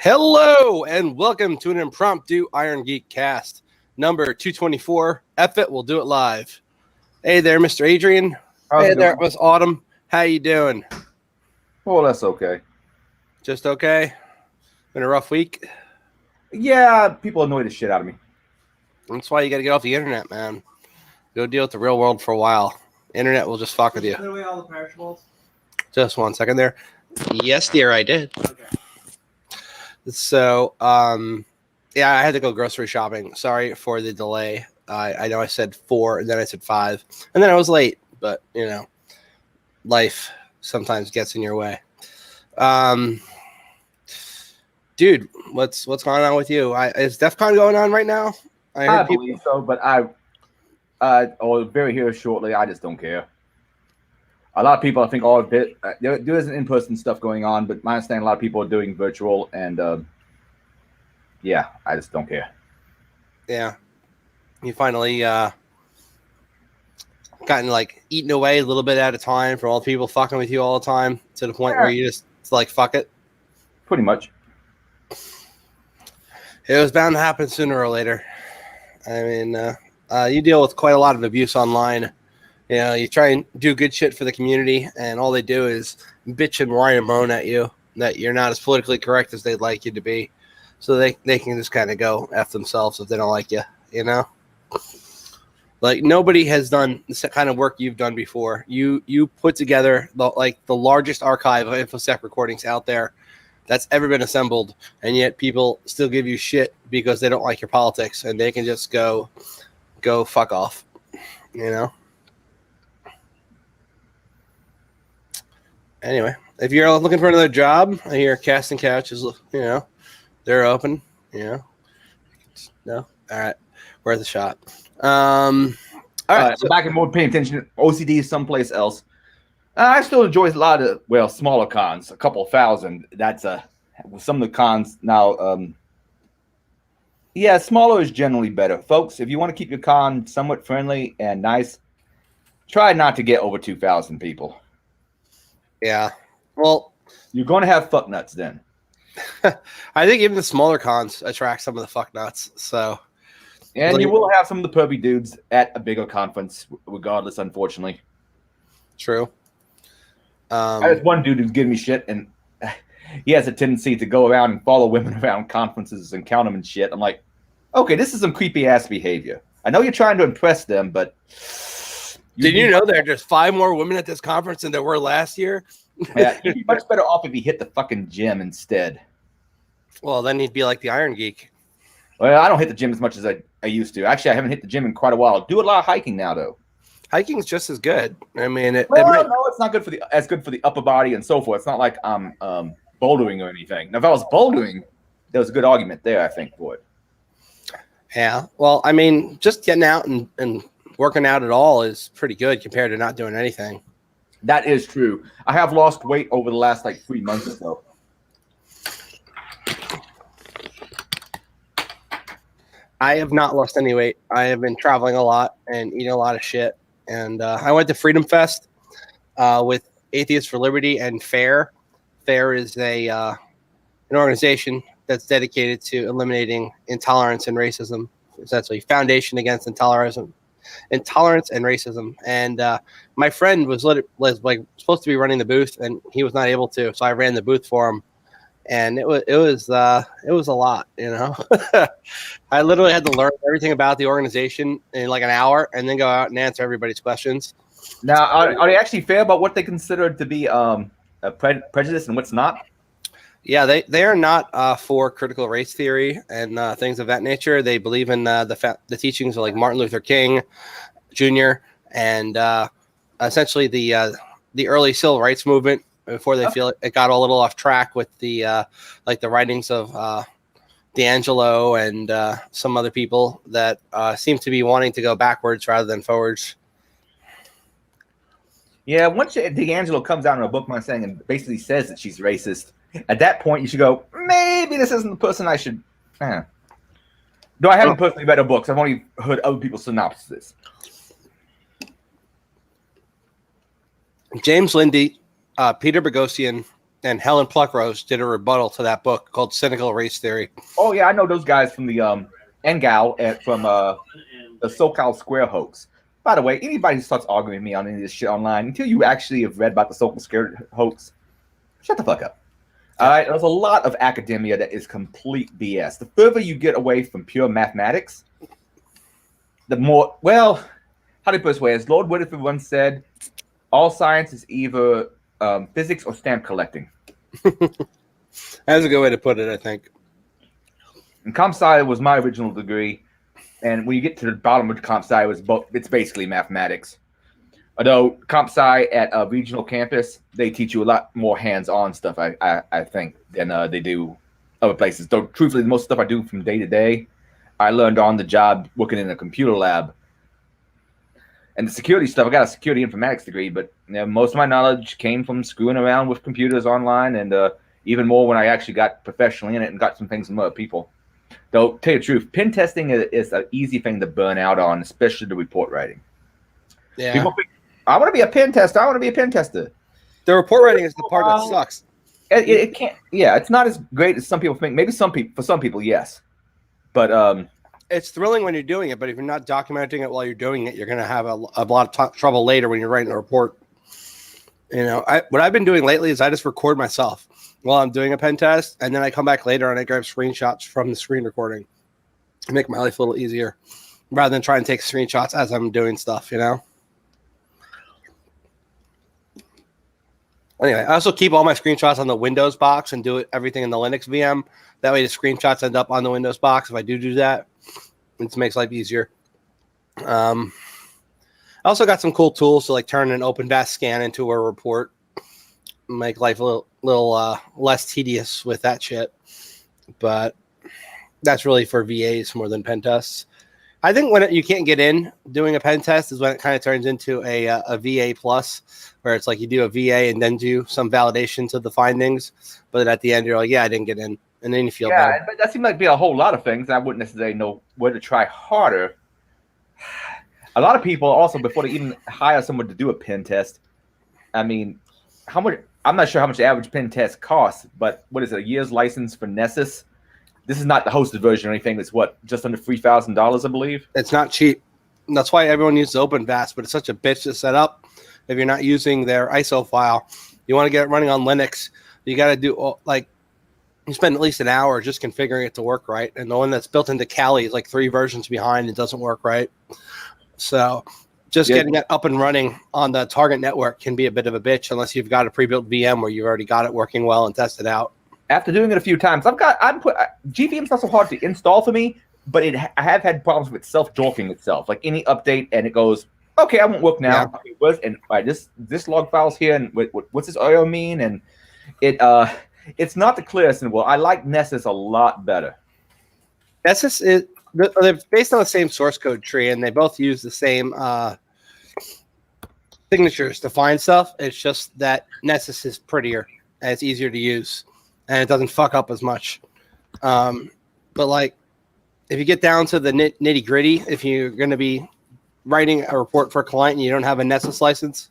Hello and welcome to an impromptu IronGeek Cast, number 224. F it, we'll do it live. Hey there, Mr. Adrian. Hey there, Miss Autumn. How you doing? Well, that's okay. Just okay? Been a rough week? Yeah, people annoy the shit out of me. That's why you got to get off the internet, man. Go deal with the real world for a while. Internet will just fuck with you. Put away all the perishables? Just 1 second there. Yes, dear, I did. Okay. So, yeah, I had to go grocery shopping. Sorry for the delay. I know I said 4 and then I said 5 and then I was late, but you know, life sometimes gets in your way. Dude, what's going on with you? Is DEF CON going on right now? I believe so, but I'll be here shortly. I just don't care. A lot of people, I think, are a bit. There is an in-person stuff going on, but my understanding, a lot of people are doing virtual, and yeah, I just don't care. Yeah, you finally gotten like eaten away a little bit at a time from all the people fucking with you all the time to the point where you just like fuck it. Pretty much. It was bound to happen sooner or later. I mean, you deal with quite a lot of abuse online. You know, you try and do good shit for the community, and all they do is bitch and whine and moan at you that you're not as politically correct as they'd like you to be. So they can just kind of go F themselves if they don't like you, you know? Like, nobody has done the kind of work you've done before. You put together, the largest archive of InfoSec recordings out there that's ever been assembled, and yet people still give you shit because they don't like your politics, and they can just go fuck off, you know? Anyway, if you're looking for another job, I hear Casting Couch is, you know, they're open, you know. No? All right. Worth a shot. All right. So back and more paying attention. OCD is someplace else. I still enjoy a lot of, smaller cons, a couple thousand. That's some of the cons now. Yeah, smaller is generally better. Folks, if you want to keep your con somewhat friendly and nice, try not to get over 2,000 people. Yeah. Well, you're going to have fuck nuts then. I think even the smaller cons attract some of the fuck nuts. So, and you will have some of the pervy dudes at a bigger conference, regardless, unfortunately. True. I had one dude who's giving me shit, and he has a tendency to go around and follow women around conferences and count them and shit. I'm like, okay, this is some creepy ass behavior. I know you're trying to impress them, but did you know there are just 5 more women at this conference than there were last year? Yeah, you'd be much better off if he hit the fucking gym instead. Well, then he'd be like the Iron Geek. Well, I don't hit the gym as much as I used to. Actually, I haven't hit the gym in quite a while. Do a lot of hiking now, though. Hiking's just as good. I mean, no, it's not good for as good for the upper body and so forth. It's not like I'm bouldering or anything. Now, if I was bouldering, there was a good argument there, I think, for it. Yeah. Well, I mean, just getting out and working out at all is pretty good compared to not doing anything. That is true. I have lost weight over the last 3 months or so. I have not lost any weight. I have been traveling a lot and eating a lot of shit. And I went to Freedom Fest with Atheists for Liberty and FAIR. FAIR is an organization that's dedicated to eliminating intolerance and racism. Essentially, Foundation Against Intolerance and Racism. And my friend was supposed to be running the booth, and he was not able to, so I ran the booth for him. And it was a lot, you know. I literally had to learn everything about the organization in like an hour, and then go out and answer everybody's questions. Now, are they actually fair about what they consider to be a prejudice and what's not? Yeah, they are not for critical race theory and things of that nature. They believe in the teachings of like Martin Luther King Jr. and essentially the early civil rights movement before they feel it got a little off track with the the writings of D'Angelo and some other people that seem to be wanting to go backwards rather than forwards. Yeah, once D'Angelo comes out in a book, saying and basically says that she's racist, at that point you should go, maybe this isn't the person I should. Though I haven't personally read her books, I've only heard other people's synopses. James Lindy, Peter Boghossian, and Helen Pluckrose did a rebuttal to that book called Cynical Race Theory. Oh yeah, I know those guys from the NGAL and from the SoCal Square hoax. By the way, anybody who starts arguing with me on any of this shit online, until you actually have read about the SoCal Square hoax, shut the fuck up. All right, there's a lot of academia that is complete BS. The further you get away from pure mathematics, the more, well, how do you put it this way? As Lord Whitfield once said, all science is either physics or stamp collecting. That's a good way to put it, I think. And comp sci was my original degree, and when you get to the bottom of comp sci, it's basically mathematics. Although comp sci at a regional campus, they teach you a lot more hands-on stuff, I think, than they do other places. Though, truthfully, most stuff I do from day to day, I learned on the job working in a computer lab. And the security stuff, I got a security informatics degree, but most of my knowledge came from screwing around with computers online, and even more when I actually got professionally in it and got some things from other people. Though, tell you the truth, pen testing is an easy thing to burn out on, especially the report writing. Yeah. People think, I want to be a pen tester. I want to be a pen tester. The report writing is the part that sucks. It can't. Yeah, it's not as great as some people think. Maybe for some people, yes. But it's thrilling when you're doing it, but if you're not documenting it while you're doing it, you're going to have a lot of trouble later when you're writing a report. What I've been doing lately is I just record myself while I'm doing a pen test, and then I come back later and I grab screenshots from the screen recording to make my life a little easier, rather than try and take screenshots as I'm doing stuff. Anyway, I also keep all my screenshots on the Windows box and do everything in the Linux VM. That way the screenshots end up on the Windows box if I do that. It makes life easier. I also got some cool tools to turn an OpenVAS scan into a report. Make life a little less tedious with that shit. But that's really for VAs more than pen tests. I think when you can't get in doing a pen test is when it kind of turns into a VA plus, where it's like you do a VA and then do some validations of the findings. But then at the end, you're like, yeah, I didn't get in. And then you feel bad. Yeah, but that seems like be a whole lot of things. I wouldn't necessarily know where to try harder. A lot of people also, before they even hire someone to do a pen test, I mean, how much? I'm not sure how much the average pen test costs, but what is it, a year's license for Nessus? This is not the hosted version or anything. It's just under $3,000, I believe. It's not cheap. And that's why everyone uses OpenVAS, but it's such a bitch to set up. If you're not using their ISO file, you want to get it running on Linux. You got to do you spend at least an hour just configuring it to work right. And the one that's built into Kali is 3 versions behind. It doesn't work right. So just getting it up and running on the target network can be a bit of a bitch unless you've got a pre-built VM where you've already got it working well and tested out. After doing it a few times, GVM's not so hard to install for me, but I have had problems with self-dorking itself. Like any update, and it goes, okay, I won't work now. Yeah. And this log file's here, and what's this IO mean? And it's not the clearest in the world. I like Nessus a lot better. Nessus they're based on the same source code tree, and they both use the same signatures to find stuff. It's just that Nessus is prettier and it's easier to use, and it doesn't fuck up as much. But if you get down to the nitty gritty, if you're going to be writing a report for a client and you don't have a Nessus license,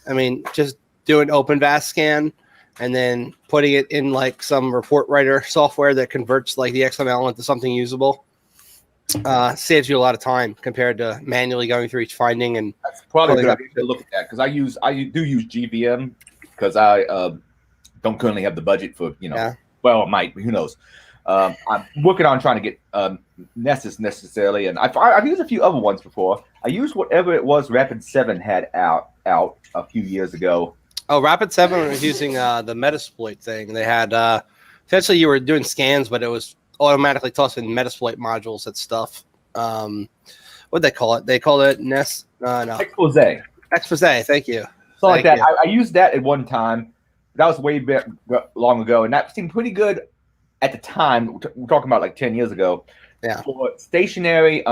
I mean, just do an OpenVAS scan and then putting it in some report writer software that converts the XML into something usable. Saves you a lot of time compared to manually going through each finding. And that's probably a good idea to look at that, because I do use GVM because I don't currently have the budget for well, I might, who knows. I'm working on trying to get Nessus necessarily, and I've used a few other ones before. I used whatever it was Rapid7 had out a few years ago. Oh, Rapid7 was using the Metasploit thing. They had essentially you were doing scans, but it was automatically tossing Metasploit modules at stuff. What'd they call it? They called it Nest. No. Expose. Thank you. So like that. I used that at one time. That was way back long ago, and that seemed pretty good at the time. We're talking about 10 years ago. Yeah. For stationary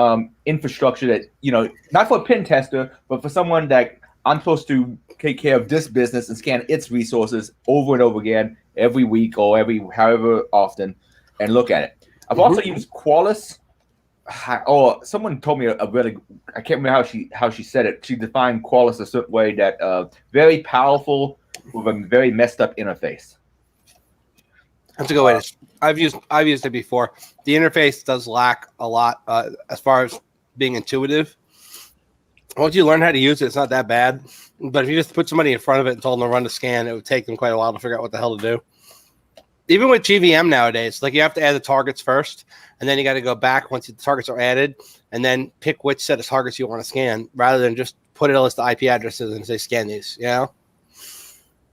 infrastructure that not for a pen tester, but for someone that I'm supposed to take care of this business and scan its resources over and over again every week or however often, and look at it. I've also used Qualys. Or someone told me a really, I can't remember how she said it. She defined Qualys a certain way that very powerful with a very messed up interface. That's a good way to. I've used it before. The interface does lack a lot as far as being intuitive. Once you learn how to use it, it's not that bad. But if you just put somebody in front of it and told them to run the scan, it would take them quite a while to figure out what the hell to do. Even with GVM nowadays, like you have to add the targets first, and then you got to go back once the targets are added, and then pick which set of targets you want to scan, rather than just put a list of IP addresses and say scan these. You know,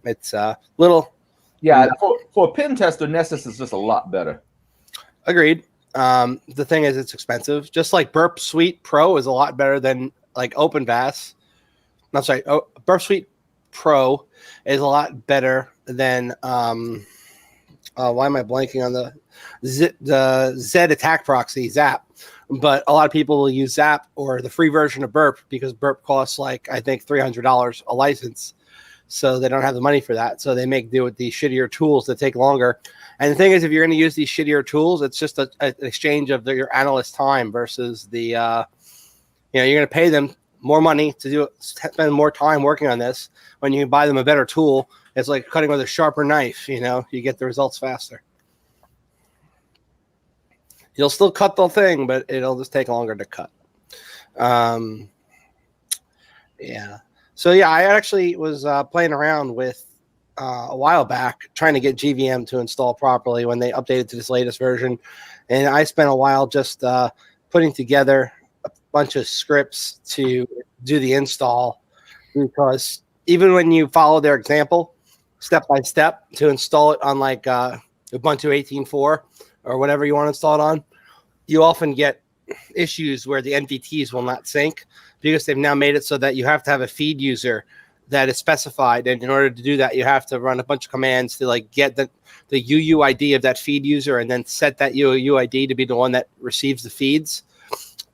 it's little. Yeah, for a pen tester, Nessus is just a lot better. Agreed. The thing is, it's expensive. Just like Burp Suite Pro is a lot better than like OpenVAS. I'm sorry, Burp Suite Pro is a lot better than why am I blanking on the Z attack proxy, Zap? But a lot of people will use Zap or the free version of Burp because Burp costs like, I think, $300 a license. So they don't have the money for that. So they make do with these shittier tools that take longer. And the thing is, if you're going to use these shittier tools, it's just an exchange of your analyst time versus the, you're going to pay them more money to spend more time working on this. When you buy them a better tool, it's like cutting with a sharper knife. You get the results faster. You'll still cut the thing, but it'll just take longer to cut. Yeah. So, yeah, I actually was playing around with a while back trying to get GVM to install properly when they updated to this latest version. And I spent a while just putting together a bunch of scripts to do the install, because even when you follow their example step by step to install it on like Ubuntu 18.4 or whatever you want to install it on, you often get issues where the NVTs will not sync, because they've now made it so that you have to have a feed user that is specified. And in order to do that, you have to run a bunch of commands to like get the UUID of that feed user and then set that UUID to be the one that receives the feeds.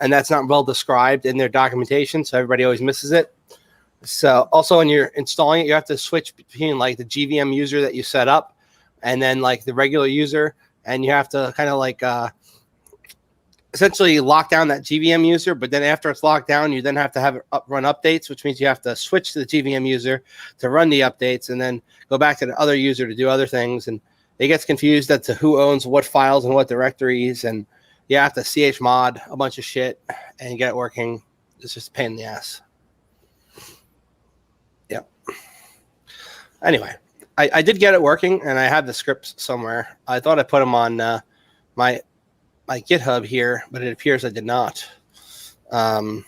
And that's not well described in their documentation, so everybody always misses it. So also when you're installing it, you have to switch between like the GVM user that you set up and then like the regular user. And you have to kind of like essentially lock down that GVM user, but then after it's locked down, you then have to have it run updates, which means you have to switch to the GVM user to run the updates and then go back to the other user to do other things. And it gets confused as to who owns what files and what directories, and you have to chmod a bunch of shit and get it working. It's just a pain in the ass. Yep. Anyway, I did get it working, and I have the scripts somewhere. I thought I put them on my GitHub here, but it appears I did not. So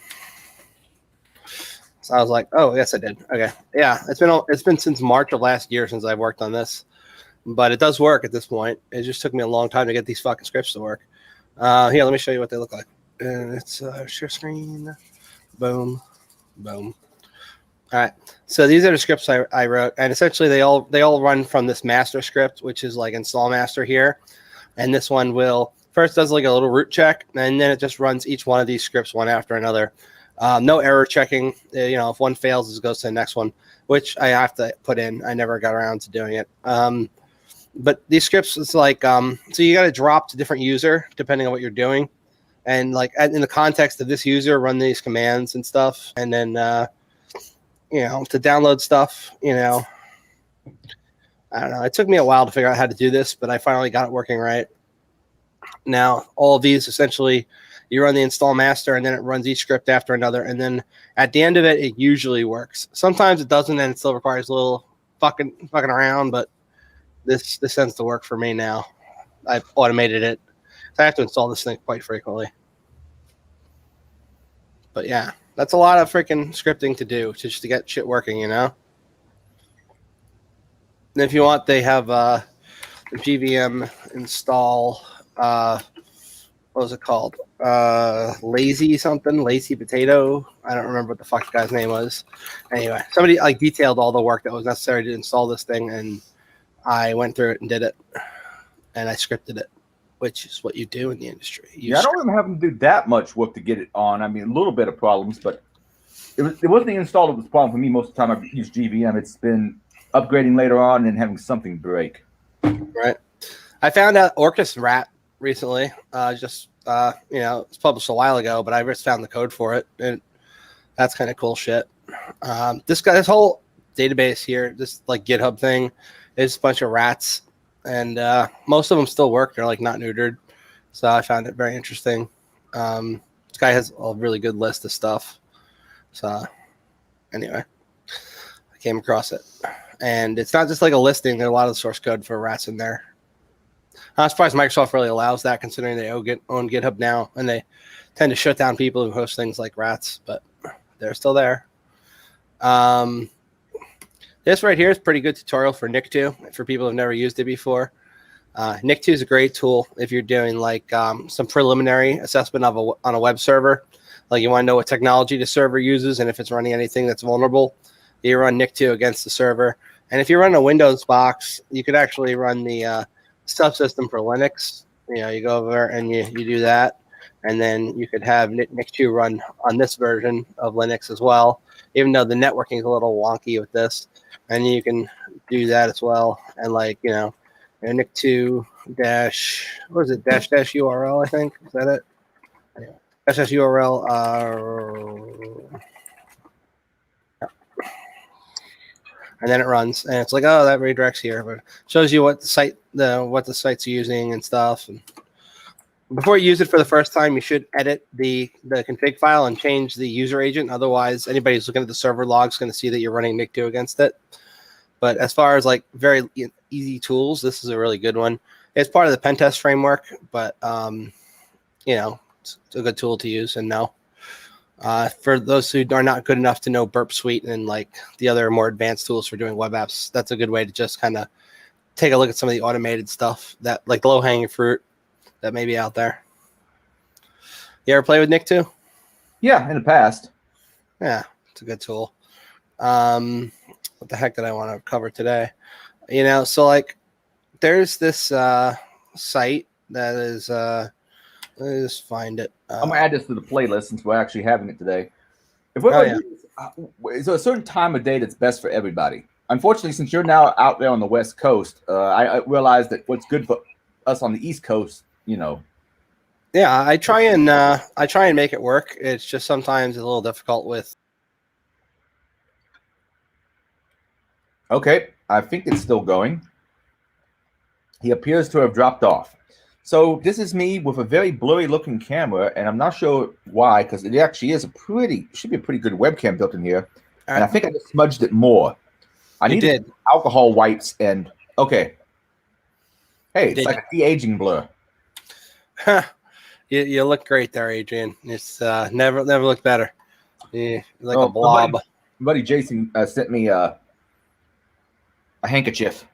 I was like, oh, yes, I did. Okay. Yeah, it's been since March of last year since I've worked on this, but it does work at this point. It just took me a long time to get these fucking scripts to work. Here, let me show you what they look like. It's share screen. Boom. Boom. All right. So these are the scripts I wrote, and essentially they all run from this master script, which is like install master here. And this one will first does like a little root check, and then it just runs each one of these scripts one after another. No error checking. If one fails, it goes to the next one, which I have to put in. I never got around to doing it. But these scripts, it's like, so you got to drop to different user depending on what you're doing. And like in the context of this user, run these commands and stuff. And then, to download stuff, I don't know. It took me a while to figure out how to do this, but I finally got it working right. Now, all of these, essentially, you run the install master, and then it runs each script after another. And then at the end of it, it usually works. Sometimes it doesn't, and it still requires a little fucking around, but this tends to work for me now. I've automated it. So I have to install this thing quite frequently. But yeah, that's a lot of freaking scripting to do just to get shit working, And if you want, they have the GVM install. What was it called? Lazy potato. I don't remember what the fuck the guy's name was. Anyway, somebody like detailed all the work that was necessary to install this thing, and I went through it and did it, and I scripted it, which is what you do in the industry. I don't even have to do that much work to get it on. I mean, a little bit of problems, but it wasn't the install that was the problem for me. Most of the time I've used GVM. It's been upgrading later on and having something break. Right. I found out Orcus Rat recently. It's published a while ago, but I just found the code for it, and that's kind of cool shit. This whole database here, this like GitHub thing, is a bunch of rats, and most of them still work. They're like not neutered, so I found it very interesting. This guy has a really good list of stuff. So anyway, I came across it, and it's not just like a listing. There's a lot of source code for rats in there. I'm surprised Microsoft really allows that, considering they own GitHub now, and they tend to shut down people who host things like rats, but they're still there. This right here is a pretty good tutorial for Nick2 for people who've never used it before. Nick2 is a great tool if you're doing like some preliminary assessment of on a web server. Like you want to know what technology the server uses and if it's running anything that's vulnerable. You run Nick2 against the server. And if you run a Windows box, you could actually run the subsystem for Linux. You go over and you do that. And then you could have Nick2 run on this version of Linux as well, even though the networking is a little wonky with this. And you can do that as well. And like, Nick2 dash, what is it? Dash URL, I think. Is that it? Yeah. Dash URL. And then it runs, and it's like, oh, that redirects here, but it shows you what the site's using and stuff. And before you use it for the first time, you should edit the config file and change the user agent. Otherwise, anybody who's looking at the server logs is going to see that you're running Nick2 against it. But as far as like very easy tools, this is a really good one. It's part of the pen test framework, but it's a good tool to use and know. For those who are not good enough to know Burp Suite and like the other more advanced tools for doing web apps, that's a good way to just kind of take a look at some of the automated stuff that like low hanging fruit that may be out there. You ever play with Nick2? Yeah, in the past. Yeah, it's a good tool. What the heck did I want to cover today? So like there's this site that is let me just find it. I'm gonna add this to the playlist since we're actually having it today. If we're is there a certain time of day that's best for everybody? Unfortunately, since you're now out there on the West Coast, I realized that what's good for us on the East Coast, Yeah, I try and make it work. It's just sometimes a little difficult with. Okay, I think it's still going. He appears to have dropped off. So this is me with a very blurry looking camera, and I'm not sure why, because it actually is should be a pretty good webcam built in here. And I think I just smudged it more. I needed alcohol wipes and okay. Hey, it's like a de-aging blur. You look great there, Adrian. It's never looked better. Yeah, like a blob. My buddy Jason sent me a handkerchief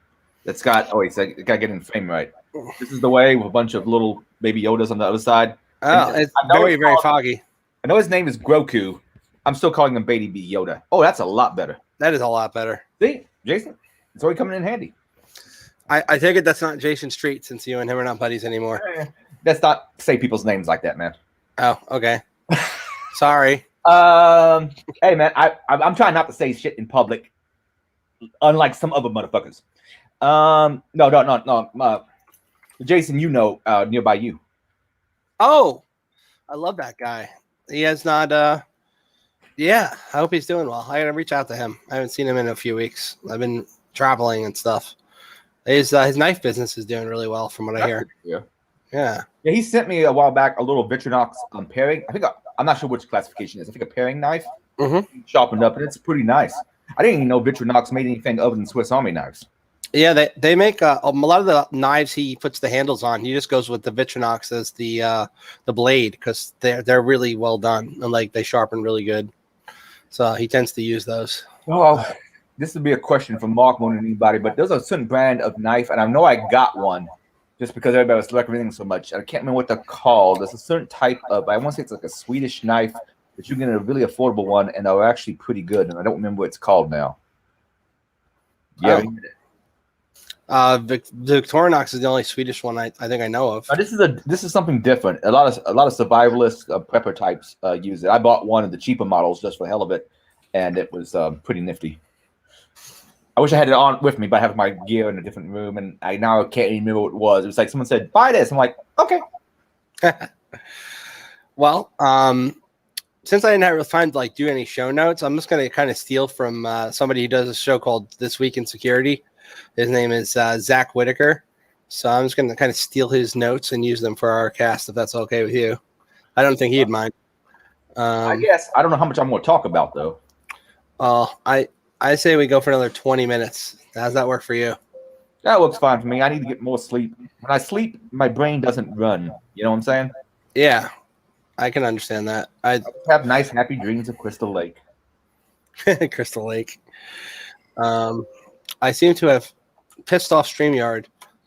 that's got. Oh, wait, I gotta get in the frame right. This is the way with a bunch of little baby Yodas on the other side. Oh, it's very foggy. I know his name is Groku. I'm still calling him Baby Yoda. Oh, that's a lot better. That is a lot better. See, Jason, it's already coming in handy. I take it that's not Jason Street since you and him are not buddies anymore. Let's not say people's names like that, man. Oh, okay. Sorry. Hey, man, I'm trying not to say shit in public, unlike some other motherfuckers. No. Jason, nearby you. Oh, I love that guy. He has not. Yeah, I hope he's doing well. I gotta reach out to him. I haven't seen him in a few weeks. I've been traveling and stuff. His knife business is doing really well, from what I hear. Yeah. He sent me a while back a little Victronox pairing. I'm not sure which classification it is. I think a paring knife. Mm-hmm. Sharpened up, and it's pretty nice. I didn't even know Victronox made anything other than Swiss Army knives. Yeah, they make a lot of the knives he puts the handles on. He just goes with the Victronox as the blade because they're really well done and like they sharpen really good. So he tends to use those. Oh, this would be a question for Mark more than anybody, but there's a certain brand of knife, and I know I got one just because everybody was recommending so much. I can't remember what they're called. There's a certain type of, I want to say it's like a Swedish knife that you can get a really affordable one, and they're actually pretty good. And I don't remember what it's called now. Yeah. Victorinox is the only Swedish one I think I know of. This is something different. A lot of survivalist prepper types use it. I bought one of the cheaper models just for the hell of it, and it was pretty nifty. I wish I had it on with me, but I have my gear in a different room, and I now can't even remember what it was. It was like someone said, "Buy this." I'm like, okay. Well, since I didn't have time to do any show notes, I'm just going to kind of steal from somebody who does a show called This Week in Security. His name is Zach Whitaker. So I'm just going to kind of steal his notes and use them for our cast, if that's okay with you. I don't think he'd mind. I guess I don't know how much I'm going to talk about though. I say we go for another 20 minutes. How's that work for you? That looks fine for me. I need to get more sleep. When I sleep, my brain doesn't run. You know what I'm saying? Yeah, I can understand that. I have nice, happy dreams of Crystal Lake. Crystal Lake. I seem to have pissed off StreamYard,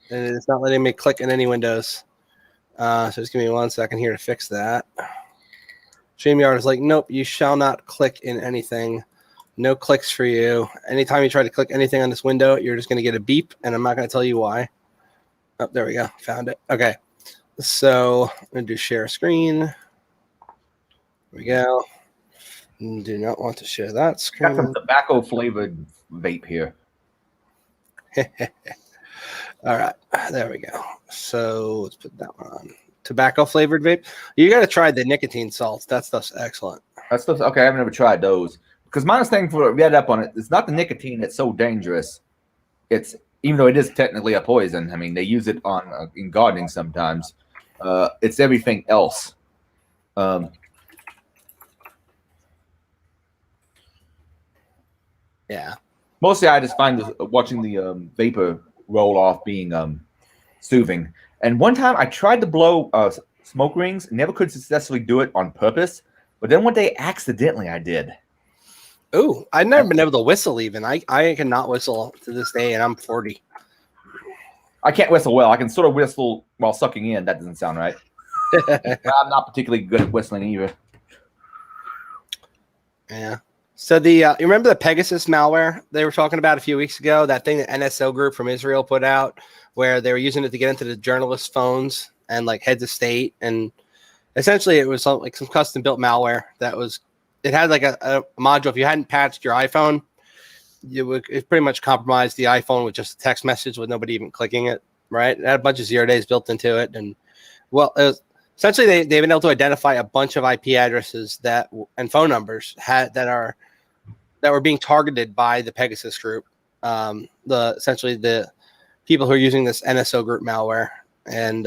and it's not letting me click in any windows. So just give me 1 second here to fix that. StreamYard is like, nope, you shall not click in anything. No clicks for you. Anytime you try to click anything on this window, you're just going to get a beep, and I'm not going to tell you why. Oh, there we go. Found it. Okay. So I'm going to do share screen. There we go. Do not want to share that screen. Got some tobacco-flavored vape here. All right. There we go. So let's put that one on. Tobacco-flavored vape. You got to try the nicotine salts. That stuff's excellent. That stuff's okay. I've never tried those. Because my understanding for read up on it, it's not the nicotine that's so dangerous. It's even though it is technically a poison. I mean, they use it on in gardening sometimes. It's everything else. Yeah. Mostly, I just find watching the vapor roll off being soothing. And one time, I tried to blow smoke rings. Never could successfully do it on purpose. But then one day, accidentally, I did. Ooh, I've never been able to whistle even. I cannot whistle to this day, and I'm 40. I can't whistle well. I can sort of whistle while sucking in. That doesn't sound right. I'm not particularly good at whistling either. Yeah. So you remember the Pegasus malware they were talking about a few weeks ago? That thing that NSO group from Israel put out, where they were using it to get into the journalists' phones and like heads of state, and essentially it was like some custom built malware that was. It had like a module. If you hadn't patched your iPhone, it pretty much compromised the iPhone with just a text message with nobody even clicking it. Right? It had a bunch of 0 days built into it, and well, it was, essentially they've been able to identify a bunch of IP addresses and phone numbers that were being targeted by the Pegasus group. Essentially the people who are using this NSO group malware, and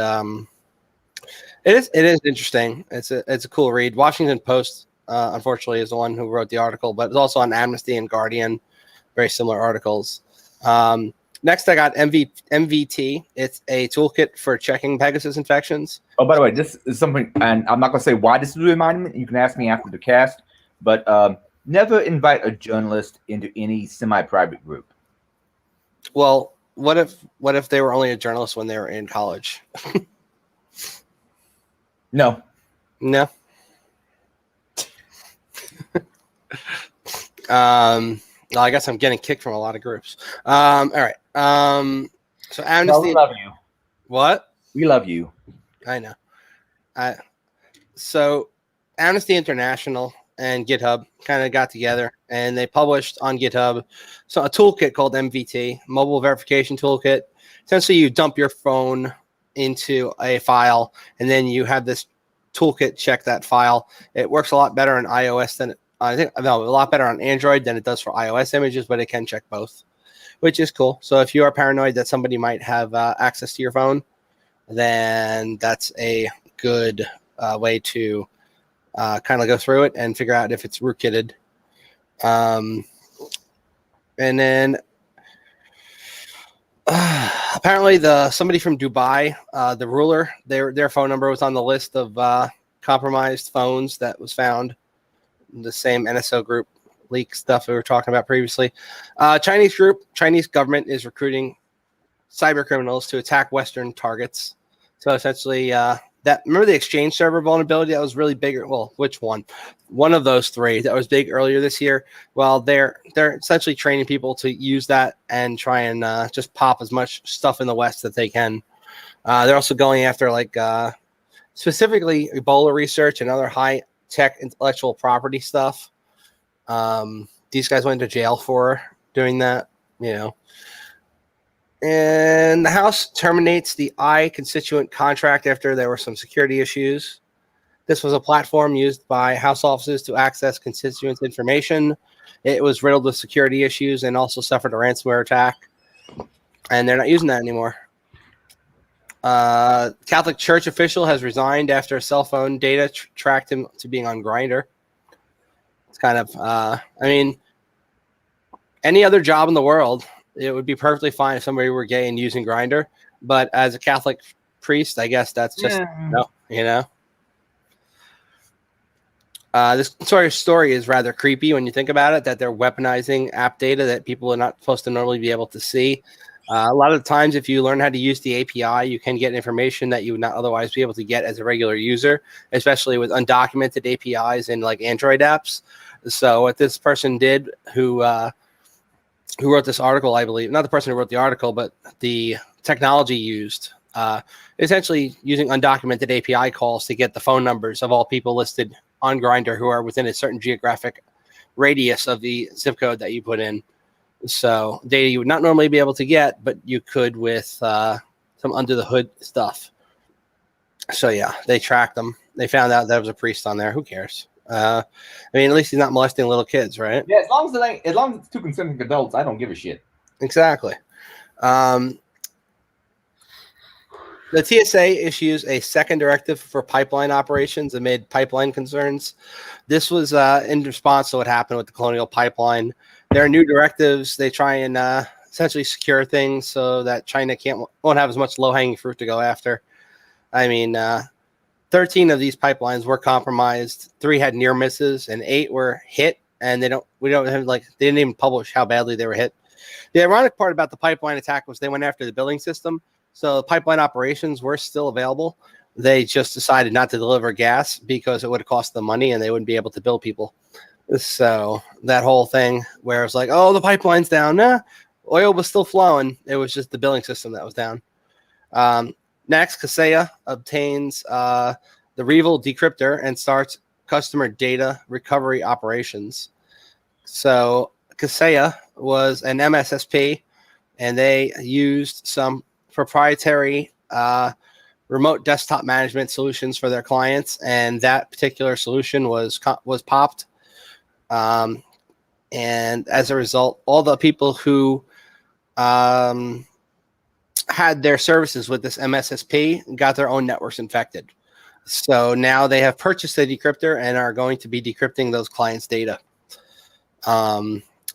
it is interesting. It's a cool read. Washington Post. Unfortunately, is the one who wrote the article, but it's also on Amnesty and Guardian, very similar articles. Next, I got MVT. It's a toolkit for checking Pegasus infections. Oh, by the way, this is something, and I'm not going to say why this is reminding me. You can ask me after the cast, but never invite a journalist into any semi-private group. Well, what if they were only a journalist when they were in college? No. Well, I guess I'm getting kicked from a lot of groups. All right. So Amnesty. No, we love you. What? We love you. I know. So Amnesty International and GitHub kind of got together, and they published on GitHub a toolkit called MVT, Mobile Verification Toolkit. Essentially, you dump your phone into a file, and then you have this toolkit check that file. It works a lot better on iOS than a lot better on Android than it does for iOS images, but it can check both, which is cool. So if you are paranoid that somebody might have access to your phone, then that's a good way to kind of go through it and figure out if it's rootkitted. And then apparently somebody from Dubai, the ruler, their phone number was on the list of compromised phones that was found. The same NSO group leak stuff we were talking about previously. Chinese government is recruiting cyber criminals to attack Western targets. So essentially, remember the Exchange server vulnerability that was really big? Well, which one? One of those three that was big earlier this year. Well, they're essentially training people to use that and try and just pop as much stuff in the West that they can. They're also going after specifically Ebola research and other high tech intellectual property stuff. These guys went to jail for doing that, And the House terminates the constituent contract after there were some security issues. This was a platform used by House offices to access constituents' information. It was riddled with security issues and also suffered a ransomware attack. And they're not using that anymore. Catholic Church official has resigned after cell phone data tracked him to being on Grindr. It's kind of, I mean, any other job in the world, it would be perfectly fine if somebody were gay and using Grindr. But as a Catholic priest, I guess that's just no, you know. This sort of story is rather creepy when you think about it, that they're weaponizing app data that people are not supposed to normally be able to see. A lot of the times, if you learn how to use the API, you can get information that you would not otherwise be able to get as a regular user, especially with undocumented APIs in like Android apps. So what this person did, who wrote this article, I believe, not the person who wrote the article, but the technology used, essentially using undocumented API calls to get the phone numbers of all people listed on Grindr who are within a certain geographic radius of the zip code that you put in. So data you would not normally be able to get, but you could with some under the hood stuff. So yeah, they tracked them. They found out there was a priest on there. Who cares? I mean, at least he's not molesting little kids, right? Yeah, as long as it's two consenting adults, I don't give a shit. Exactly. The TSA issues a second directive for pipeline operations amid pipeline concerns. This was in response to what happened with the Colonial Pipeline. There are new directives. They try and essentially secure things so that China won't have as much low-hanging fruit to go after. I mean, 13 of these pipelines were compromised. 3 had near misses, and 8 were hit. And they didn't even publish how badly they were hit. The ironic part about the pipeline attack was they went after the billing system. So the pipeline operations were still available. They just decided not to deliver gas because it would have cost them money and they wouldn't be able to bill people. So that whole thing where it's like, oh, the pipeline's down. Nah, oil was still flowing. It was just the billing system that was down. Next, Kaseya obtains the REvil decryptor and starts customer data recovery operations. So Kaseya was an MSSP, and they used some proprietary remote desktop management solutions for their clients, and that particular solution was popped. And as a result, all the people who had their services with this MSSP got their own networks infected. So now they have purchased a decryptor and are going to be decrypting those clients' data.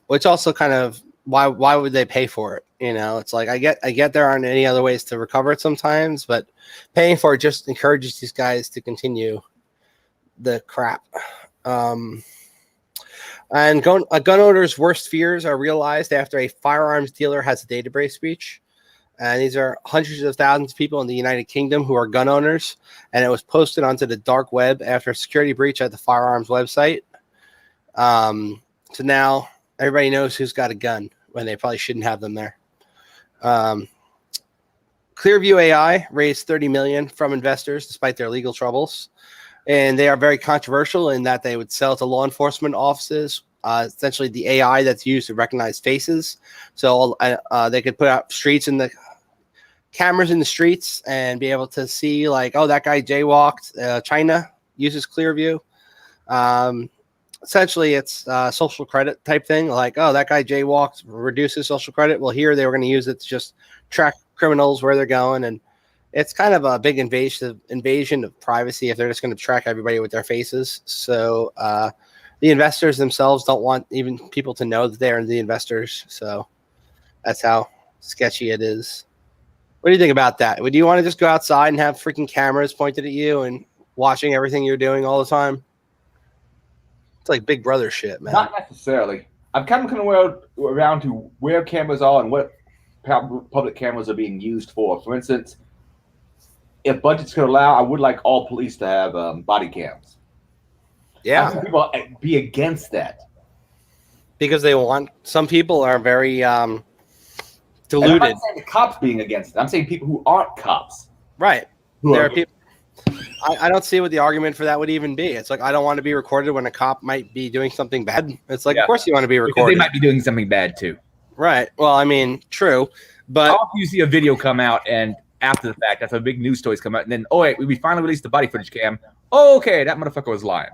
Which also kind of, why would they pay for it? You know, it's like I get there aren't any other ways to recover it sometimes, but paying for it just encourages these guys to continue the crap. And gun owners' worst fears are realized after a firearms dealer has a database breach. And these are hundreds of thousands of people in the United Kingdom who are gun owners. And it was posted onto the dark web after a security breach at the firearms website. So now everybody knows who's got a gun when they probably shouldn't have them there. Clearview AI raised $30 million from investors despite their legal troubles. And they are very controversial in that they would sell to law enforcement offices, essentially the AI that's used to recognize faces. So they could put out cameras in the streets and be able to see like, oh, that guy jaywalked. China uses Clearview. Essentially, it's social credit type thing. Like, oh, that guy jaywalked, reduces social credit. Well, here they were going to use it to just track criminals where they're going. And it's kind of a big invasion of privacy if they're just going to track everybody with their faces. So the investors themselves don't want even people to know that they're the investors. So that's how sketchy it is. What do you think about that? Would you want to just go outside and have freaking cameras pointed at you and watching everything you're doing all the time? It's like Big Brother shit, man. Not necessarily. I'm kind of coming around to where cameras are and what public cameras are being used for. For instance, if budgets could allow, I would like all police to have body cams. Yeah. Some people be against that. Because some people are very deluded. I'm not saying the cops being against it. I'm saying people who aren't cops. Right. There are people. I don't see what the argument for that would even be. It's like, I don't want to be recorded when a cop might be doing something bad. It's like, Of course you want to be recorded. Because they might be doing something bad too. Right. Well, I mean, true. But how often you see a video come out and after the fact, after a big news stories come out, and then, oh, wait, we finally released the body footage cam. Oh, okay, that motherfucker was lying.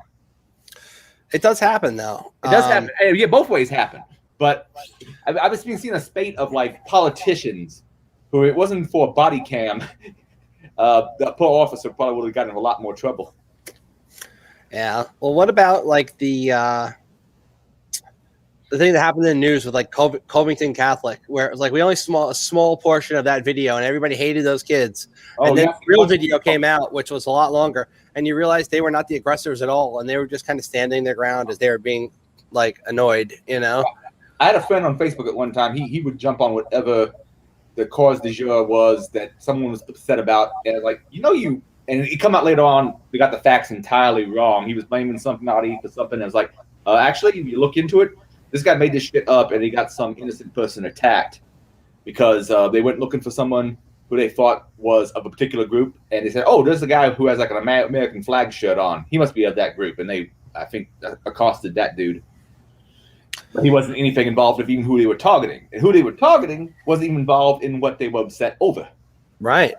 It does happen, though. It does happen. Yeah, both ways happen. But I was seeing a spate of like politicians who it wasn't for a body cam. that poor officer probably would have gotten in a lot more trouble. Yeah. Well, what about like the thing that happened in the news with like Covington Catholic, where it was like we only a small portion of that video, and everybody hated those kids. And then the real video came out, which was a lot longer, and you realized they were not the aggressors at all, and they were just kind of standing their ground as they were being like annoyed, you know. I had a friend on Facebook at one time. He would jump on whatever the cause du jour was that someone was upset about, and like, and it come out later on, we got the facts entirely wrong. He was blaming somebody for something. And it was like, actually, if you look into it, this guy made this shit up, and he got some innocent person attacked because they went looking for someone who they thought was of a particular group, and they said, "Oh, there's a guy who has like an American flag shirt on. He must be of that group." And they, I think, accosted that dude. But he wasn't anything involved with even who they were targeting, and who they were targeting wasn't even involved in what they were upset over. Right.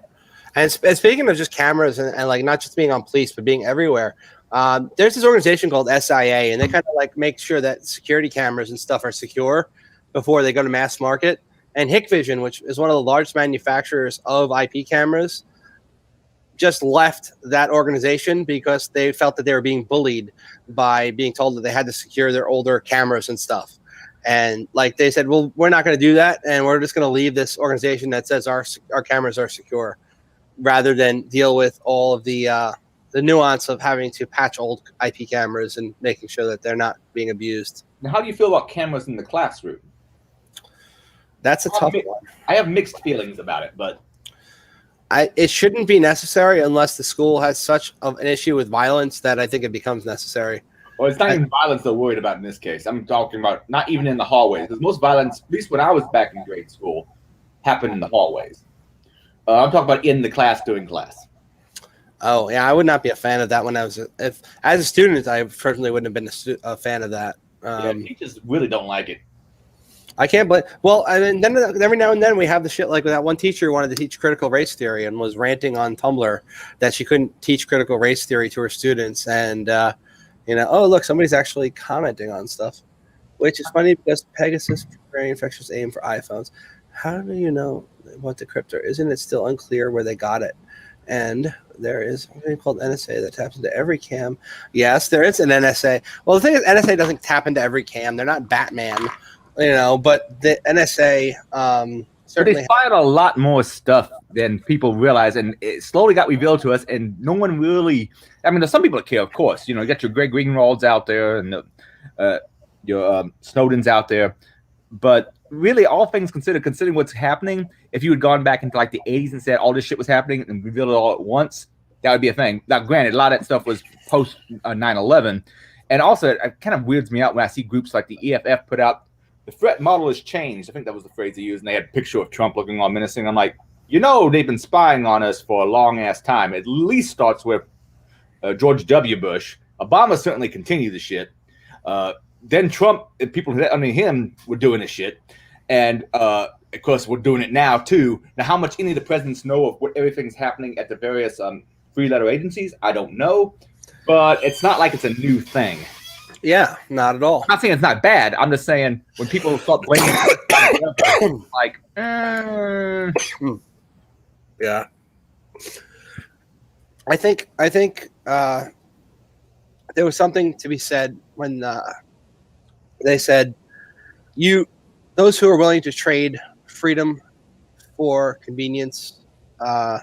And speaking of just cameras and like not just being on police, but being everywhere, there's this organization called SIA, and they kind of like make sure that security cameras and stuff are secure before they go to mass market. And Hikvision, which is one of the largest manufacturers of IP cameras, just left that organization because they felt that they were being bullied by being told that they had to secure their older cameras and stuff. And like they said, well, we're not going to do that, and we're just going to leave this organization that says our cameras are secure, rather than deal with all of the nuance of having to patch old IP cameras and making sure that they're not being abused. Now, how do you feel about cameras in the classroom? That's a tough one. I have mixed feelings about it, but it shouldn't be necessary unless the school has such an issue with violence that I think it becomes necessary. Well, it's not even violence they're worried about in this case. I'm talking about not even in the hallways, because most violence, at least when I was back in grade school, happened in the hallways. I'm talking about in the class doing class. Oh, yeah, I would not be a fan of that when I was as a student. I personally wouldn't have been a fan of that. Yeah, teachers really don't like it. I can't believe. Well, I mean, then every now and then we have the shit like that one teacher who wanted to teach critical race theory and was ranting on Tumblr that she couldn't teach critical race theory to her students, and oh look, somebody's actually commenting on stuff, which is funny because Pegasus infectious aim for iPhones. How do you know what decryptor? Isn't it still unclear where they got it? And there is something called NSA that taps into every cam. Yes, there is an NSA. Well, the thing is, NSA doesn't tap into every cam. They're not Batman, but the NSA certainly. They find a lot more stuff than people realize, and it slowly got revealed to us, and no one really. I mean, there's some people that care, of course. You got your Greg Greenwalds out there, and your Snowdens out there, but really, all things considered, considering what's happening, if you had gone back into like the 80s and said all this shit was happening and revealed it all at once, that would be a thing. Now, granted, a lot of that stuff was post 9/11, and also it kind of weirds me out when I see groups like the EFF put out the threat model has changed. I think that was the phrase they used, and they had a picture of Trump looking all menacing. I'm like, they've been spying on us for a long ass time. At least starts with George W. Bush. Obama certainly continued the shit. Then Trump and people under him were doing this shit. And, of course, we're doing it now, too. Now, how much any of the presidents know of what everything's happening at the various three-letter agencies, I don't know. But it's not like it's a new thing. Yeah, not at all. I'm not saying it's not bad. I'm just saying when people start blaming like, yeah. I think there was something to be said when they said those who are willing to trade freedom for convenience. I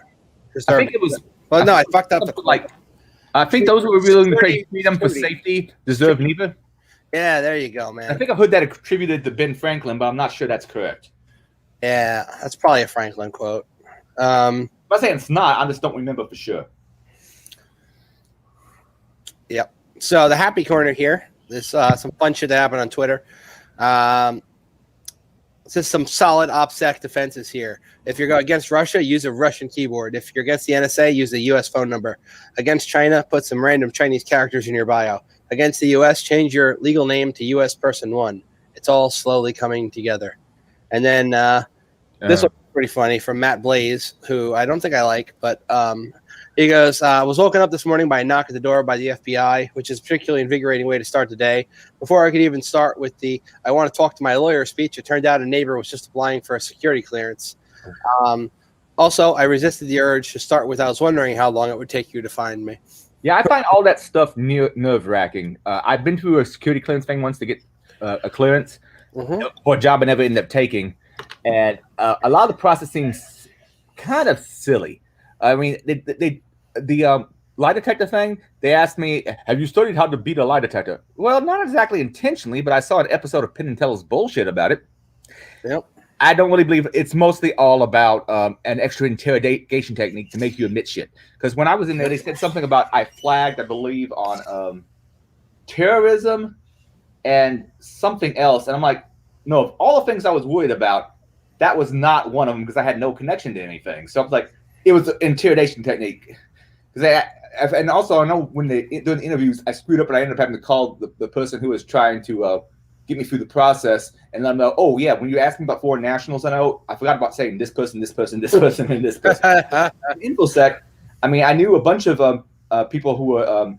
think it was. Well, no, I fucked up. I think those who are willing to trade freedom for safety deserve neither. Yeah, there you go, man. I think I've heard that attributed to Ben Franklin, but I'm not sure that's correct. Yeah, that's probably a Franklin quote. I'm not saying it's not. I just don't remember for sure. Yep. So the happy corner here. There's some fun shit that happened on Twitter. This is some solid OPSEC defenses here. If you're against Russia, use a Russian keyboard. If you're against the NSA, use a U.S. phone number. Against China, put some random Chinese characters in your bio. Against the U.S., change your legal name to U.S. Person 1. It's all slowly coming together. And then this was pretty funny from Matt Blaze, who I don't think I like, but he goes, I was woken up this morning by a knock at the door by the FBI, which is a particularly invigorating way to start the day. Before I could even start with the I want to talk to my lawyer speech, it turned out a neighbor was just applying for a security clearance. Also, I resisted the urge to start with. I was wondering how long it would take you to find me. Yeah, I find all that stuff nerve-wracking. I've been through a security clearance thing once to get a clearance for a job I never ended up taking, and a lot of the processing's kind of silly. I mean, the lie detector thing, they asked me, have you studied how to beat a lie detector? Well, not exactly intentionally, but I saw an episode of Penn and Teller's bullshit about it. Yep. I don't really believe it's mostly all about an extra interrogation technique to make you admit shit. Because when I was in there, they said something about I flagged, I believe, on terrorism and something else. And I'm like, no, of all the things I was worried about, that was not one of them because I had no connection to anything. So I was like, it was an interrogation technique. And also, I know when during the interviews, I screwed up and I ended up having to call the person who was trying to get me through the process and let them know, oh, yeah, when you asked me about foreign nationals, I forgot about saying this person, this person, this person, and this person. InfoSec, I mean, I knew a bunch of people who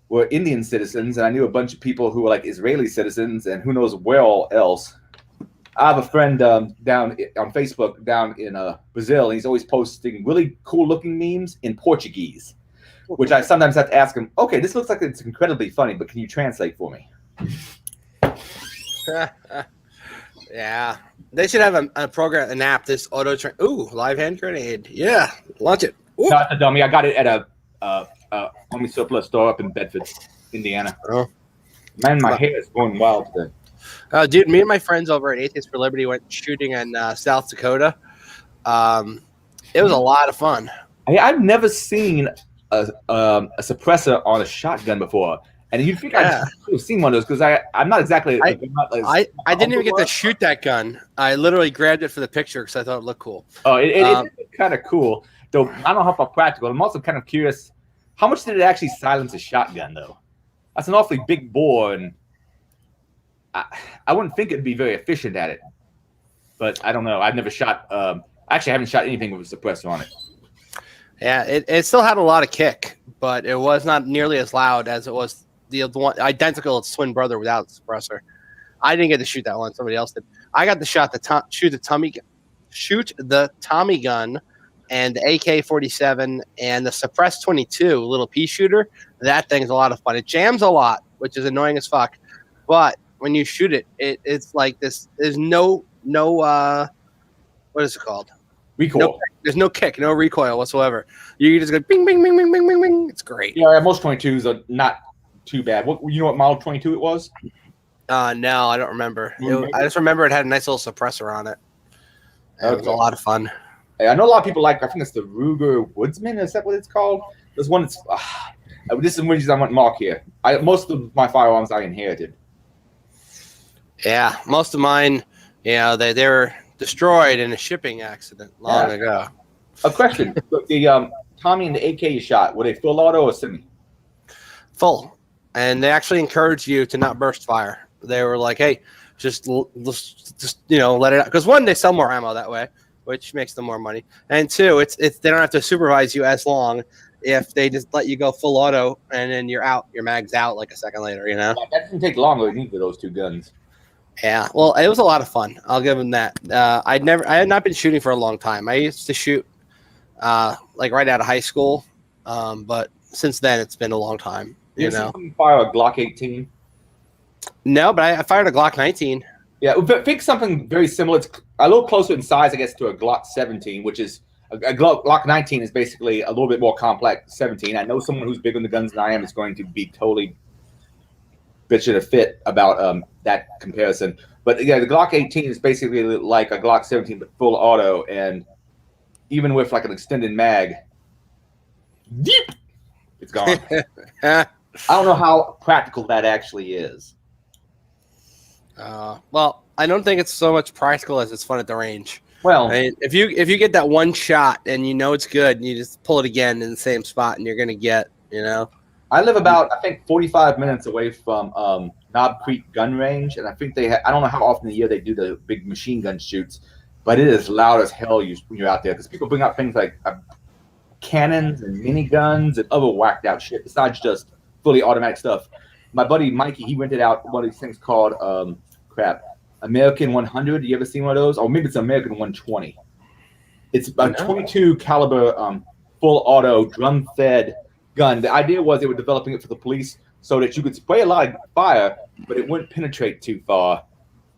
were Indian citizens, and I knew a bunch of people who were like Israeli citizens, and who knows where all else. I have a friend down on Facebook down in Brazil, and he's always posting really cool-looking memes in Portuguese, which I sometimes have to ask him, okay, this looks like it's incredibly funny, but can you translate for me? Yeah, they should have a program, an app. This auto train. Ooh, live hand grenade. Yeah, launch it. Ooh. Not a dummy. I got it at a Army surplus store up in Bedford, Indiana. Oh. Man, my hair is going wild today. Dude, me and my friends over at Atheists for Liberty went shooting in South Dakota. It was a lot of fun. I've never seen a suppressor on a shotgun before. And you'd think I'd have seen one of those because I'm not exactly. I didn't even get to shoot that gun. I literally grabbed it for the picture because I thought it looked cool. Oh, it's kind of cool. Though I don't know how far practical. I'm also kind of curious, how much did it actually silence a shotgun, though? That's an awfully big bore, and I wouldn't think it'd be very efficient at it. But I don't know. I've never shot. Actually, I haven't shot anything with a suppressor on it. Yeah, it still had a lot of kick, but it was not nearly as loud as it was the one identical its twin brother without the suppressor. I didn't get to shoot that one. Somebody else did. I got to shoot the Tommy gun and the AK-47 and the Suppress 22 little pea shooter. That thing's a lot of fun. It jams a lot, which is annoying as fuck. But when you shoot it, it's like this. There's no what is it called? Recoil. There's no kick, no recoil whatsoever. You just go bing, bing, bing, bing, bing, bing, bing. It's great. Yeah, most 22s are not too bad. You know what model 22 it was? No, I don't remember. I just remember it had a nice little suppressor on it. It was a lot of fun. I know a lot of people like. I think it's the Ruger Woodsman. Is that what it's called? There's one that's. This is the reason I went Mark here. Most of my firearms I inherited. Yeah, most of mine. Yeah, they were destroyed in a shipping accident long ago. A question: the Tommy and the AK you shot, were they full auto or semi? Full. And they actually encouraged you to not burst fire. They were like, "Hey, just let it out." Because one, they sell more ammo that way, which makes them more money. And two, it's they don't have to supervise you as long if they just let you go full auto and then you're out. Your mag's out like a second later. You know. That doesn't take long with either of those two guns. Yeah. Well, it was a lot of fun. I'll give them that. I had not been shooting for a long time. I used to shoot like right out of high school, but since then it's been a long time. You know, fire a Glock 18? No, but I fired a Glock 19. Yeah, but think something very similar. It's a little closer in size, I guess, to a Glock 17, which is a Glock 19 is basically a little bit more complex. 17. I know someone who's bigger on the guns than I am is going to be totally bitching a fit about that comparison. But yeah, the Glock 18 is basically like a Glock 17 but full auto, and even with like an extended mag, deep, it's gone. I don't know how practical that actually is. Well, I don't think it's so much practical as it's fun at the range. Well, I mean, if you get that one shot and you know it's good, and you just pull it again in the same spot, and you're gonna get, you know. I live about, I think, 45 minutes away from Knob Creek Gun Range, and I think I don't know how often a year they do the big machine gun shoots, but it is loud as hell when you're out there because people bring out things like cannons and miniguns and other whacked out shit besides just fully automatic stuff. My buddy Mikey, he rented out one of these things called American 100. You ever seen one of those? Or maybe it's American 120. It's a 22 caliber full auto drum fed gun. The idea was they were developing it for the police so that you could spray a lot of fire, but it wouldn't penetrate too far.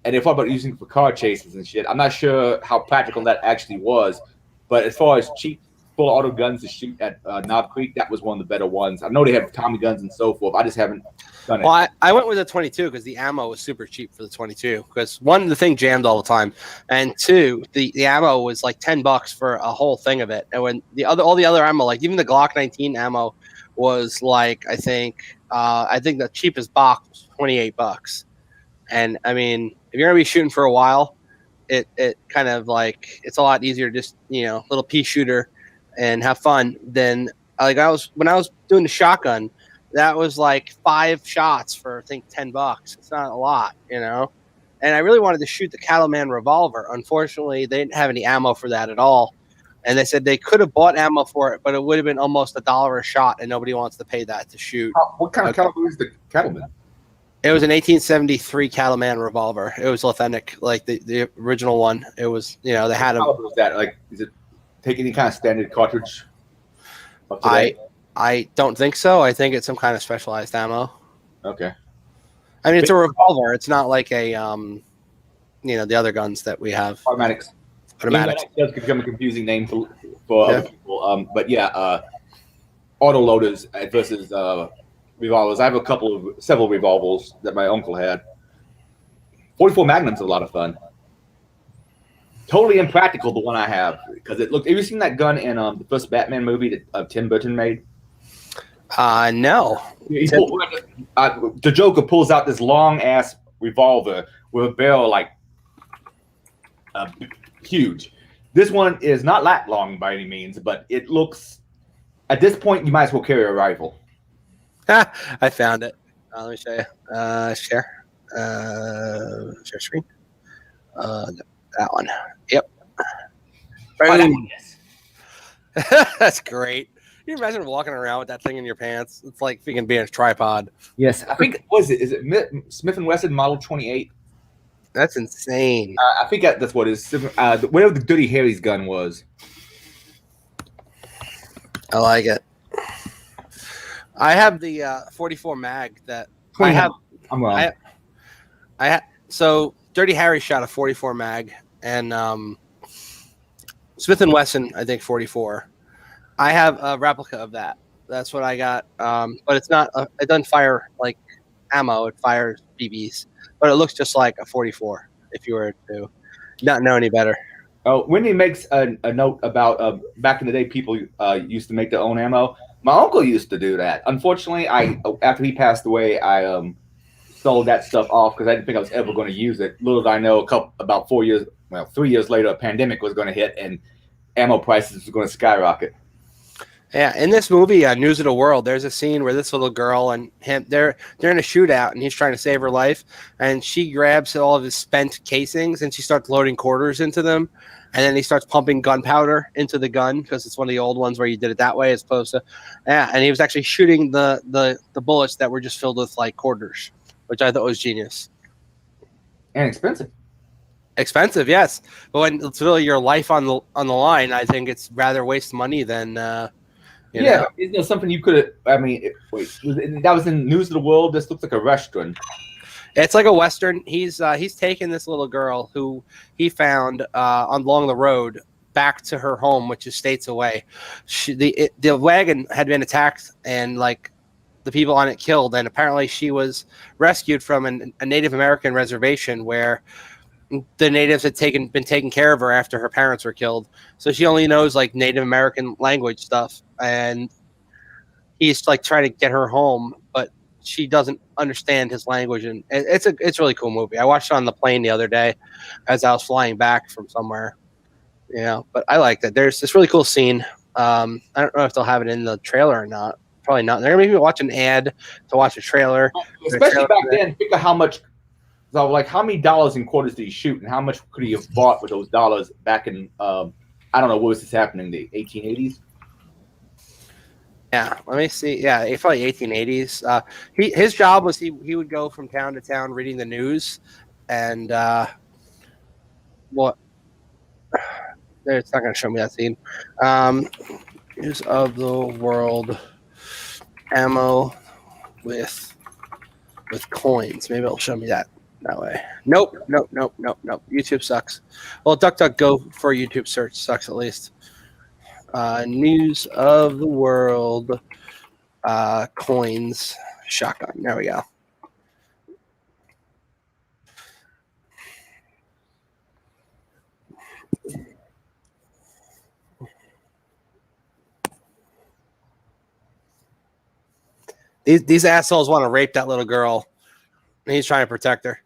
And they thought about using it for car chases and shit. I'm not sure how practical that actually was, but as far as cheap full auto guns to shoot at Knob Creek, that was one of the better ones. I know they have Tommy guns and so forth. I just haven't done it. Well, I went with the 22 because the ammo was super cheap for the 22. Because one, the thing jammed all the time, and two, the ammo was like $10 for a whole thing of it. And when all the other ammo, like even the Glock 19 ammo, was like I think the cheapest box was $28. And I mean, if you're gonna be shooting for a while, it kind of like it's a lot easier to just little pea shooter and have fun than when I was doing the shotgun. That was like 5 shots for I think $10. It's not a lot, And I really wanted to shoot the Cattleman revolver. Unfortunately, they didn't have any ammo for that at all. And they said they could have bought ammo for it, but it would have been almost $1 a shot, and nobody wants to pay that to shoot. What kind of caliber is the Cattleman? It was an 1873 Cattleman revolver. It was authentic, like the original one. It was, they had them. How was that? Like, is it take any kind of standard cartridge? I don't think so. I think it's some kind of specialized ammo. Okay. I mean, it's a revolver. It's not like a, the other guns that we have. Automatics. Automatics. That does become a confusing name for other people. But yeah, auto loaders versus revolvers. I have several revolvers that my uncle had. 44 Magnum's a lot of fun. Totally impractical, the one I have, because it looked. Have you seen that gun in the first Batman movie that Tim Burton made? No. The Joker pulls out this long ass revolver with a barrel like huge. This one is not that long by any means, but it looks. At this point, you might as well carry a rifle. I found it. Let me show you. Share. Share screen. That one. Yep. That's great. Can you imagine walking around with that thing in your pants? It's like freaking being a tripod. Yes, I think is it Smith & Wesson Model 28? That's insane. I think that's what it is. Whatever the Dirty Harry's gun was. I like it. I have the 44 mag that I have. I'm wrong. So Dirty Harry shot a 44 mag, and Smith & Wesson, I think 44. I have a replica of that. That's what I got. But it's not. It doesn't fire like ammo. It fires BBs, but it looks just like a 44. If you were to not know any better. Oh, Wendy makes a note about back in the day, people used to make their own ammo. My uncle used to do that. Unfortunately, after he passed away, I sold that stuff off because I didn't think I was ever going to use it. Little did I know, about 3 years later, a pandemic was going to hit and ammo prices were going to skyrocket. Yeah, in this movie, News of the World, there's a scene where this little girl and him, they're in a shootout, and he's trying to save her life, and she grabs all of his spent casings, and she starts loading quarters into them, and then he starts pumping gunpowder into the gun, because it's one of the old ones where you did it that way as opposed to, and he was actually shooting the bullets that were just filled with, like, quarters, which I thought was genius. And expensive. Expensive, yes, but when it's really your life on the line, I think it's rather waste money than... Yeah, isn't there something you could have? I mean, that was in News of the World. This looks like a restaurant. It's like a Western. He's taken this little girl who he found along the road back to her home, which is states away. The wagon had been attacked and like the people on it killed, and apparently she was rescued from a Native American reservation where the natives had been taking care of her after her parents were killed. So she only knows like Native American language stuff, and he's like trying to get her home, but she doesn't understand his language. And it's a really cool movie. I watched it on the plane the other day as I was flying back from somewhere, but I liked it. There's this really cool scene. I don't know if they'll have it in the trailer or not. Probably not. They're going to maybe watch an ad to watch a trailer. Especially back then, think of how much. So, like, how many dollars in quarters did he shoot, and how much could he have bought with those dollars back in, I don't know, what was this happening, the 1880s? Yeah, let me see. Yeah, it's probably 1880s. His job was he would go from town to town reading the news, and It's not going to show me that scene. News of the world ammo with coins. Maybe it'll show me that way. Nope. YouTube sucks. Well, DuckDuckGo for YouTube search sucks at least. News of the world coins shotgun. There we go. These assholes want to rape that little girl. And he's trying to protect her.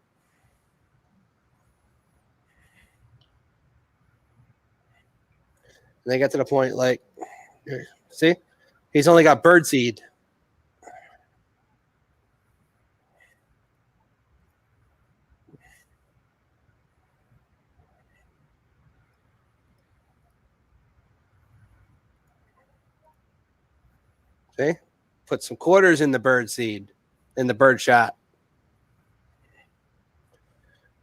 And they get to the point like, see, he's only got birdseed. See, put some quarters in the birdseed, in the bird shot.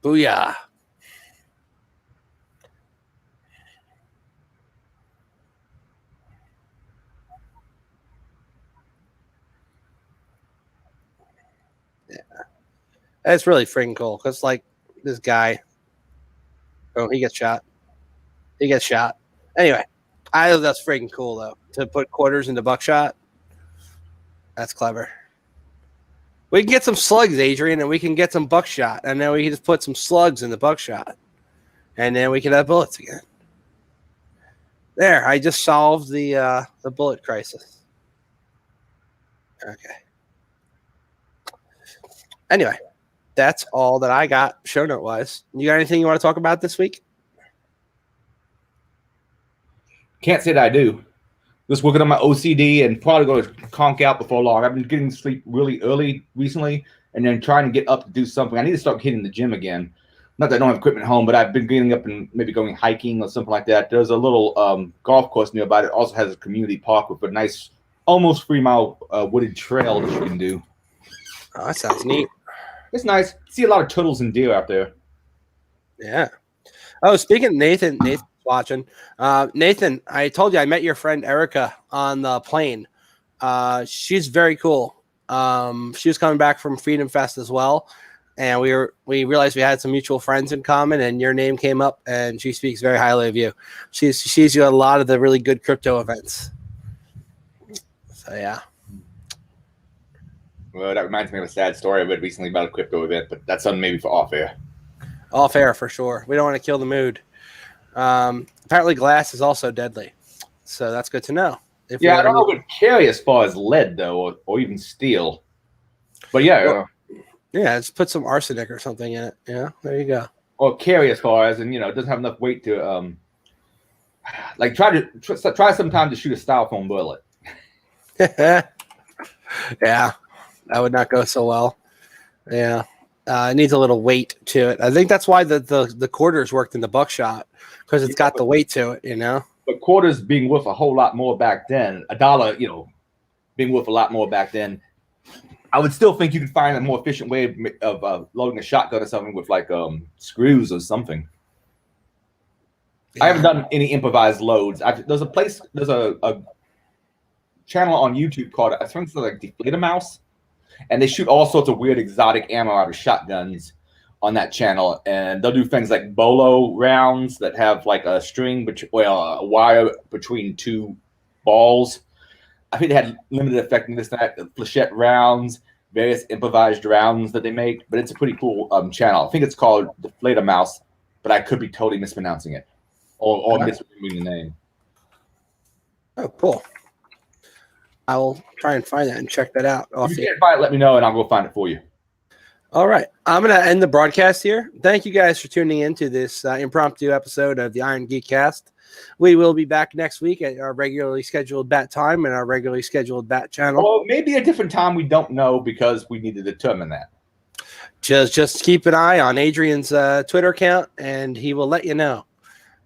Booyah. Yeah. That's really freaking cool because, like, this guy, oh, he gets shot. He gets shot. Anyway, that's freaking cool, though, to put quarters into buckshot. That's clever. We can get some slugs, Adrian, and we can get some buckshot, and then we can just put some slugs in the buckshot, and then we can have bullets again. There, I just solved the bullet crisis. Okay. Anyway, that's all that I got show note wise. You got anything you want to talk about this week? Can't say that I do. Just working on my OCD and probably going to conk out before long. I've been getting to sleep really early recently and then trying to get up to do something. I need to start hitting the gym again. Not that I don't have equipment at home, but I've been getting up and maybe going hiking or something like that. There's a little golf course nearby that also has a community park with a nice, almost 3-mile wooded trail that you can do. Oh, that sounds neat. It's nice. See a lot of turtles and deer out there. Yeah. Oh, speaking of Nathan's watching. Nathan, I told you I met your friend Erica on the plane. She's very cool. She was coming back from Freedom Fest as well, and we realized we had some mutual friends in common, and your name came up, and she speaks very highly of you. She's at a lot of the really good crypto events. So yeah. Well, that reminds me of a sad story I read recently about a crypto event, but that's something maybe for off air. Off air for sure. We don't want to kill the mood. Apparently glass is also deadly, so that's good to know. I don't know if it carry as far as lead though, or even steel. But yeah, just put some arsenic or something in it. Yeah, there you go. Or carry as far as, and it doesn't have enough weight to like try sometime to shoot a styrofoam bullet. Yeah, that would not go so well. Yeah. It needs a little weight to it. I think that's why the quarters worked in the buckshot, because it's got the weight to it, But quarters being worth a whole lot more back then, $1, being worth a lot more back then, I would still think you could find a more efficient way of loading a shotgun or something with like screws or something. Yeah. I haven't done any improvised loads. There's a channel on YouTube called, I think it's like Deflator Mouse. And they shoot all sorts of weird exotic ammo out of shotguns on that channel. And they'll do things like bolo rounds that have like a string, a wire between two balls. I think they had limited effectiveness, that flechette rounds, various improvised rounds that they make. But it's a pretty cool channel. I think it's called Deflator Mouse, but I could be totally mispronouncing it or misremembering the name. Oh, cool. I will try and find that and check that out. If you can't find it, let me know, and I'll go find it for you. All right. I'm going to end the broadcast here. Thank you guys for tuning in to this impromptu episode of the IronGeek Cast. We will be back next week at our regularly scheduled bat time and our regularly scheduled bat channel. Or maybe a different time. We don't know because we need to determine that. Just keep an eye on Adrian's Twitter account, and he will let you know.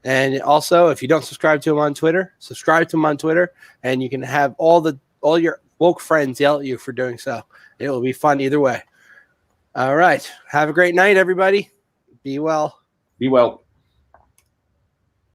And also, if you don't subscribe to him on Twitter, subscribe to him on Twitter, and you can have all your woke friends yell at you for doing so. It will be fun either way. All right. Have a great night, everybody. Be well. Be well.